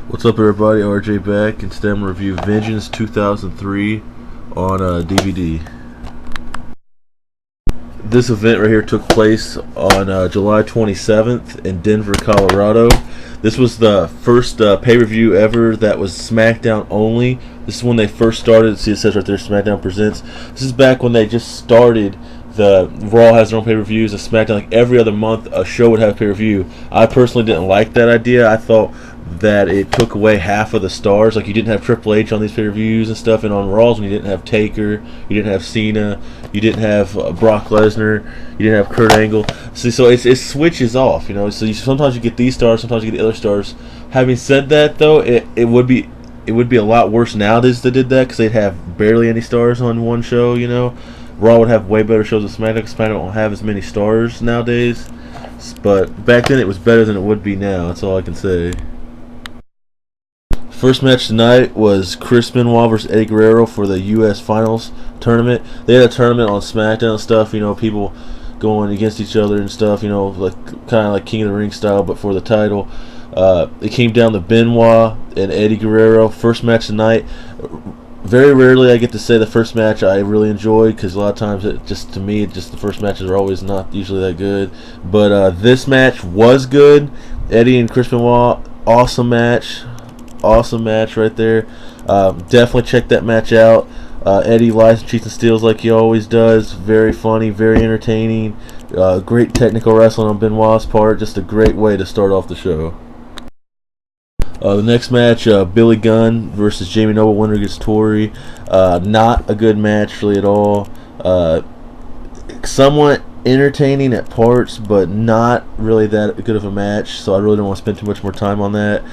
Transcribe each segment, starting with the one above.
What's up, everybody? RJ back, and today I'm going to review Vengeance 2003 on DVD. This event right here took place on July 27th in Denver, Colorado. This was the first pay-per-view ever that was SmackDown only. This is when they first started. See, it says right there, SmackDown Presents. This is back when they just started. The Raw has their own pay-per-views, and SmackDown, like every other month, a show would have pay-per-view. I personally didn't like that idea. I thought that it took away half of the stars. Like, you didn't have Triple H on these pay-per-views and stuff, and on Raws when you didn't have Taker, you didn't have Cena, you didn't have Brock Lesnar, you didn't have Kurt Angle. See, so it switches off, you know. So sometimes you get these stars, sometimes you get the other stars. Having said that, though, it would be a lot worse nowadays if they did that, because they'd have barely any stars on one show, you know. Raw would have way better shows than SmackDown, because SmackDown don't have as many stars nowadays. But back then it was better than it would be now. That's all I can say. First match tonight was Chris Benoit versus Eddie Guerrero for the U.S. Finals tournament. They had a tournament on SmackDown and stuff, you know, people going against each other and stuff, you know, like kind of like King of the Ring style, but for the title. It came down to Benoit and Eddie Guerrero. First match tonight. Very rarely I get to say the first match I really enjoyed, because a lot of times to me the first matches are always not usually that good. But this match was good. Eddie and Chris Benoit, awesome match right there. Definitely check that match out. Eddie lies and cheats and steals like he always does. Very funny, very entertaining. Great technical wrestling on Benoit's part. Just a great way to start off the show. The next match, Billy Gunn versus Jamie Noble, winner gets Tori. Not a good match really at all. Somewhat entertaining at parts, but not really that good of a match, so I really don't want to spend too much more time on that.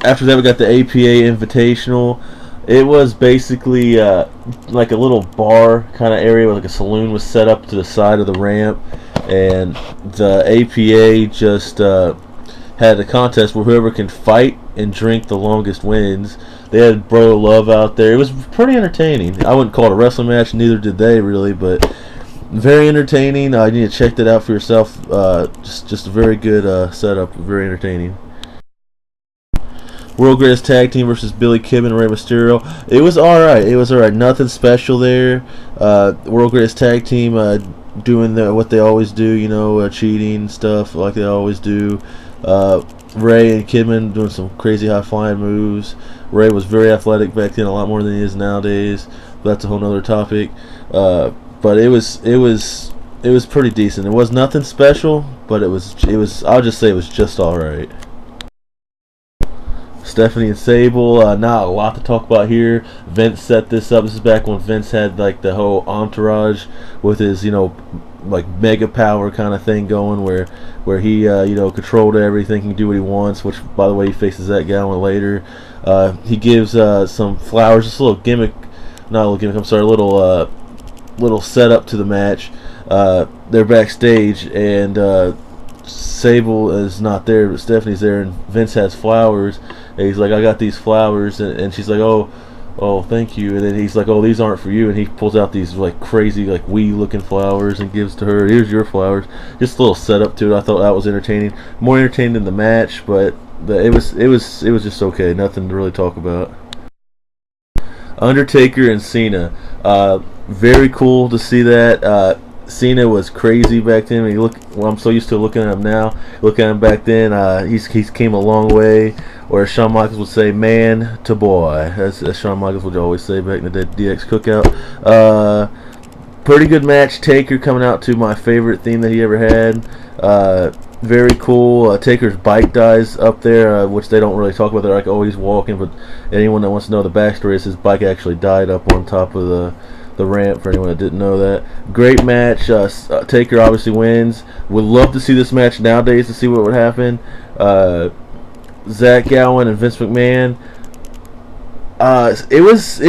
After that, we got the APA Invitational. It was basically like a little bar kind of area where like a saloon was set up to the side of the ramp, and the APA just had a contest where whoever can fight and drink the longest wins. They had Bro Love out there. It was pretty entertaining. I wouldn't call it a wrestling match, neither did they really, but very entertaining. You need to check that out for yourself. Just a very good setup, very entertaining. World Greatest Tag Team versus Billy Kidman and Rey Mysterio. It was alright. Nothing special there. World Greatest Tag Team doing what they always do, you know, cheating stuff like they always do. Rey and Kidman doing some crazy high flying moves. Rey was very athletic back then, a lot more than he is nowadays. But that's a whole other topic. But it was pretty decent. It was nothing special, but it was. I'll just say it was just all right. Stephanie and Sable, not a lot to talk about here. Vince set this up. This is back when Vince had like the whole entourage with his, you know, like mega power kind of thing going, where he you know, controlled everything, he can do what he wants. Which, by the way, he faces that Gowan later. He gives some flowers, just a little gimmick, not a little gimmick. I'm sorry, a little setup to the match. They're backstage, and Sable is not there, but Stephanie's there, and Vince has flowers. And he's like, I got these flowers, and she's like, oh, thank you. And then he's like, oh, these aren't for you. And he pulls out these like crazy, like wee looking flowers and gives to her. Here's your flowers. Just a little setup to it. I thought that was entertaining, more entertaining than the match, but it was just okay. Nothing to really talk about. Undertaker and Cena, very cool to see that. Cena was crazy back then. I'm so used to looking at him now. Looking at him back then, he's came a long way. Or as Shawn Michaels would say, man to boy. As Shawn Michaels would always say back in the DX Cookout. Pretty good match. Taker coming out to my favorite theme that he ever had. Very cool. Taker's bike dies up there, which they don't really talk about. They're like, oh, he's walking, but anyone that wants to know the backstory is his bike actually died up on top of the ramp, for anyone that didn't know that. Great match. Taker obviously wins. Would love to see this match nowadays to see what would happen. Zach Gowen and Vince McMahon. It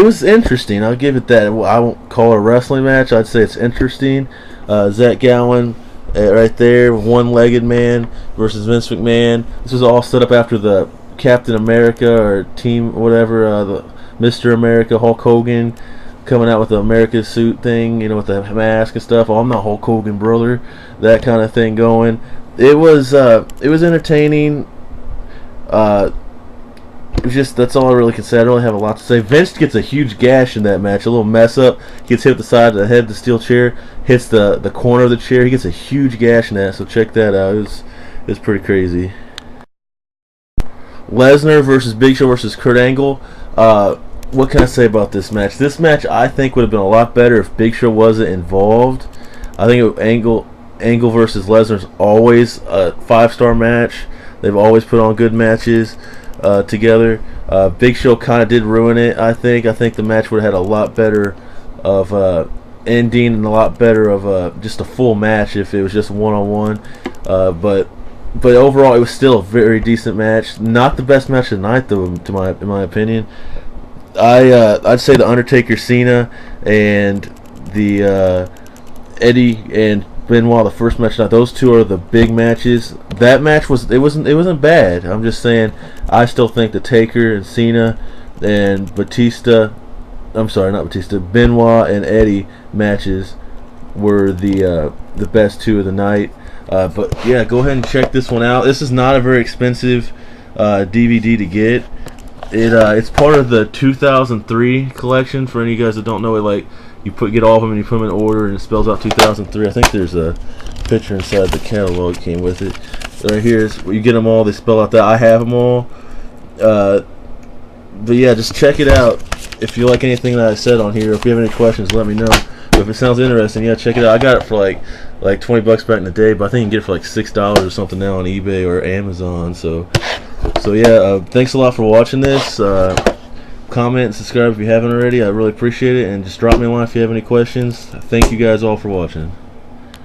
was interesting. I'll give it that. I won't call it a wrestling match. I'd say it's interesting. Zach Gowen right there, one-legged man versus Vince McMahon. This was all set up after the Captain America or Team whatever, the Mr. America, Hulk Hogan coming out with the America suit thing, you know, with the mask and stuff. Oh, I'm not Hulk Hogan, brother. That kind of thing going. It was entertaining. That's all I really can say. I don't really have a lot to say. Vince gets a huge gash in that match, a little mess up. He gets hit with the side of the head, the steel chair, hits the corner of the chair. He gets a huge gash in that, so check that out. It was pretty crazy. Lesnar versus Big Show versus Kurt Angle. What can I say about this match? This match I think would have been a lot better if Big Show wasn't involved. I think Angle versus Lesnar is always a 5-star match. They've always put on good matches together. Big Show kind of did ruin it, I think. I think the match would have had a lot better of ending and a lot better of just a full match if it was just one-on-one. But overall, it was still a very decent match. Not the best match of the night, though, in my opinion. I'd say the Undertaker Cena and the Eddie and Benoit, the first match tonight. Those two are the big matches. That match wasn't bad. I'm just saying, I still think the Taker and Cena and Batista, I'm sorry, not Batista, Benoit and Eddie matches were the best two of the night. But yeah, go ahead and check this one out. This is not a very expensive DVD to get. It's part of the 2003 collection. For any of you guys that don't know it, like you get all of them and you put them in order, and it spells out 2003. I think there's a picture inside the catalog came with it. Right here is you get them all. They spell out that. I have them all. But yeah, just check it out. If you like anything that I said on here, if you have any questions, let me know. But if it sounds interesting, yeah, check it out. I got it for like $20 back in the day, but I think you can get it for like $6 or something now on eBay or Amazon. So yeah, thanks a lot for watching this. Comment and subscribe if you haven't already. I really appreciate it, and just drop me a line if you have any questions. Thank you guys all for watching.